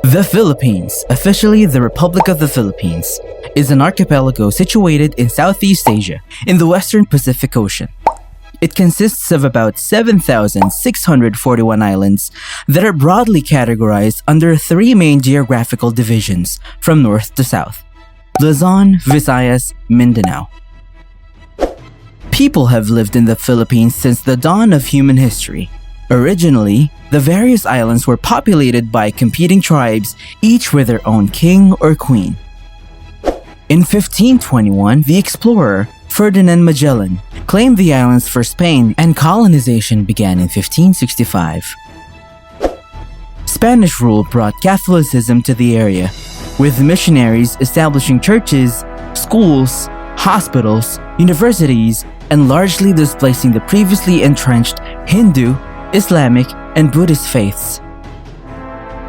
The Philippines, officially the Republic of the Philippines, is an archipelago situated in Southeast Asia, in the Western Pacific Ocean. It consists of about 7,641 islands that are broadly categorized under three main geographical divisions from north to south: Luzon, Visayas, Mindanao. People have lived in the Philippines since the dawn of human history. Originally, the various islands were populated by competing tribes, each with their own king or queen. In 1521, the explorer Ferdinand Magellan claimed the islands for Spain, and colonization began in 1565. Spanish rule brought Catholicism to the area, with missionaries establishing churches, schools, hospitals, universities, and largely displacing the previously entrenched Hindu, Islamic, and Buddhist faiths.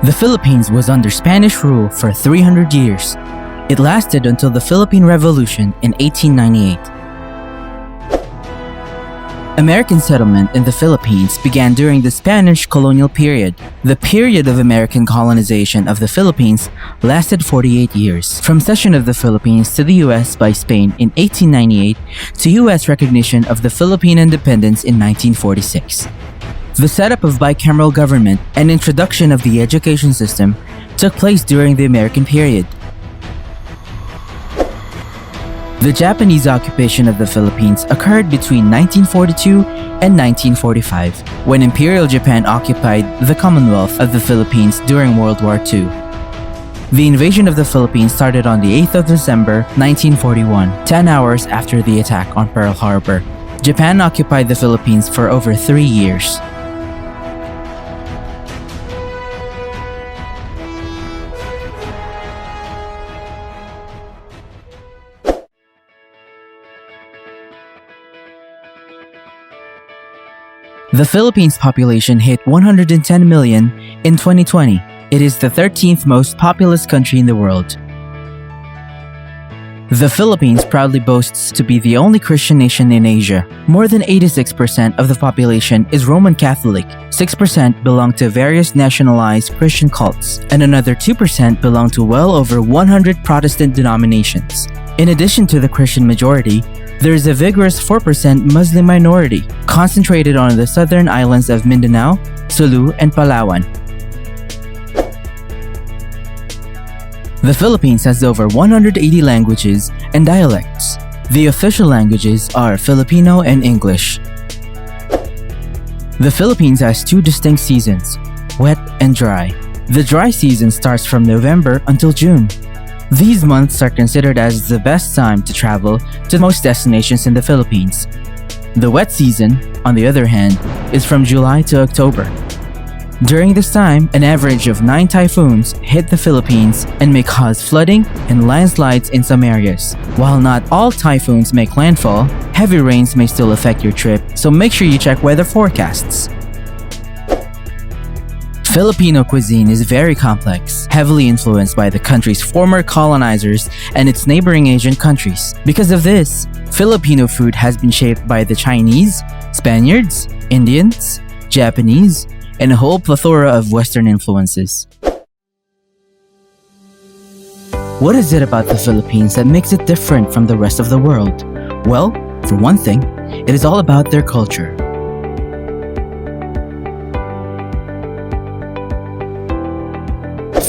The Philippines was under Spanish rule for 300 years. It lasted until the Philippine Revolution in 1898. American settlement in the Philippines began during the Spanish colonial period. The period of American colonization of the Philippines lasted 48 years, from cession of the Philippines to the US by Spain in 1898 to US recognition of the Philippine independence in 1946. The setup of bicameral government and introduction of the education system took place during the American period. The Japanese occupation of the Philippines occurred between 1942 and 1945, when Imperial Japan occupied the Commonwealth of the Philippines during World War II. The invasion of the Philippines started on the 8th of December 1941, 10 hours after the attack on Pearl Harbor. Japan occupied the Philippines for over 3 years. The Philippines population hit 110 million in 2020. It is the 13th most populous country in the world. The Philippines proudly boasts to be the only Christian nation in Asia. More than 86% of the population is Roman Catholic, 6% belong to various nationalized Christian cults, and another 2% belong to well over 100 Protestant denominations. In addition to the Christian majority, there is a vigorous 4% Muslim minority, concentrated on the southern islands of Mindanao, Sulu, and Palawan. The Philippines has over 180 languages and dialects. The official languages are Filipino and English. The Philippines has two distinct seasons, wet and dry. The dry season starts from November until June. These months are considered as the best time to travel to most destinations in the Philippines. The wet season, on the other hand, is from July to October. During this time, an average of 9 typhoons hit the Philippines and may cause flooding and landslides in some areas. While not all typhoons make landfall, heavy rains may still affect your trip, so make sure you check weather forecasts. Filipino cuisine is very complex, heavily influenced by the country's former colonizers and its neighboring Asian countries. Because of this, Filipino food has been shaped by the Chinese, Spaniards, Indians, Japanese, and a whole plethora of Western influences. What is it about the Philippines that makes it different from the rest of the world? Well, for one thing, it is all about their culture.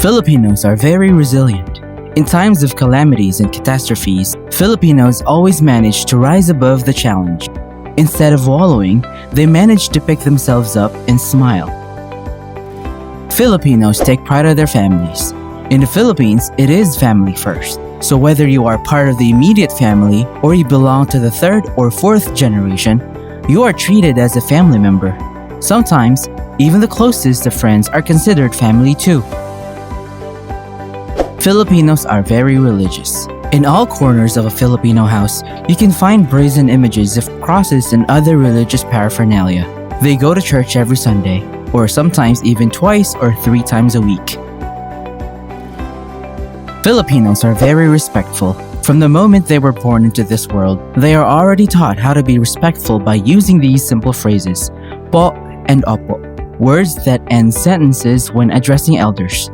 Filipinos are very resilient. In times of calamities and catastrophes, Filipinos always manage to rise above the challenge. Instead of wallowing, they manage to pick themselves up and smile. Filipinos take pride in their families. In the Philippines, it is family first. So whether you are part of the immediate family or you belong to the 3rd or 4th generation, you are treated as a family member. Sometimes, even the closest of friends are considered family too. Filipinos are very religious. In all corners of a Filipino house, you can find brazen images of crosses and other religious paraphernalia. They go to church every Sunday, or sometimes even twice or 3 times a week. Filipinos are very respectful. From the moment they were born into this world, they are already taught how to be respectful by using these simple phrases, po and opo. words that end sentences when addressing elders.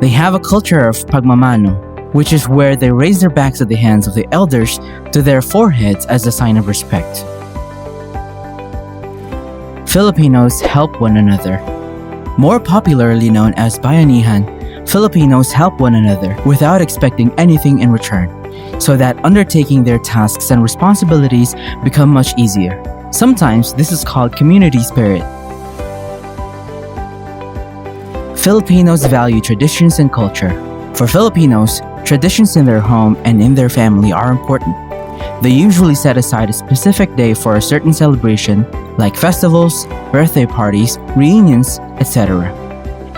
They have a culture of pagmamano, which is where they raise their backs of the hands of the elders to their foreheads as a sign of respect. Filipinos help one another. More popularly known as bayanihan, Filipinos help one another without expecting anything in return, so that undertaking their tasks and responsibilities become much easier. Sometimes this is called community spirit. Filipinos value traditions and culture. For Filipinos, traditions in their home and in their family are important. They usually set aside a specific day for a certain celebration, like festivals, birthday parties, reunions, etc.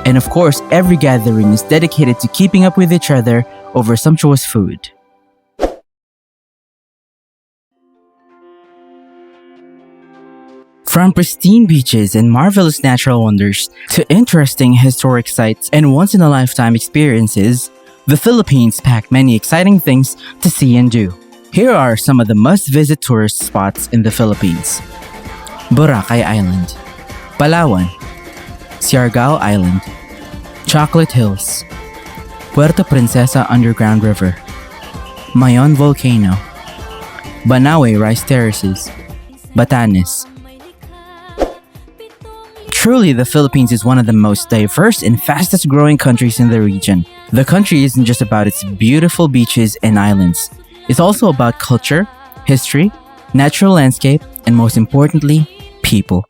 And of course, every gathering is dedicated to keeping up with each other over sumptuous food. From pristine beaches and marvelous natural wonders to interesting historic sites and once-in-a-lifetime experiences, the Philippines pack many exciting things to see and do. Here are some of the must-visit tourist spots in the Philippines. Boracay Island, Palawan, Siargao Island, Chocolate Hills, Puerto Princesa Underground River, Mayon Volcano, Banawe Rice Terraces, Batanes. Truly, the Philippines is one of the most diverse and fastest growing countries in the region. The country isn't just about its beautiful beaches and islands. It's also about culture, history, natural landscape, and most importantly, people.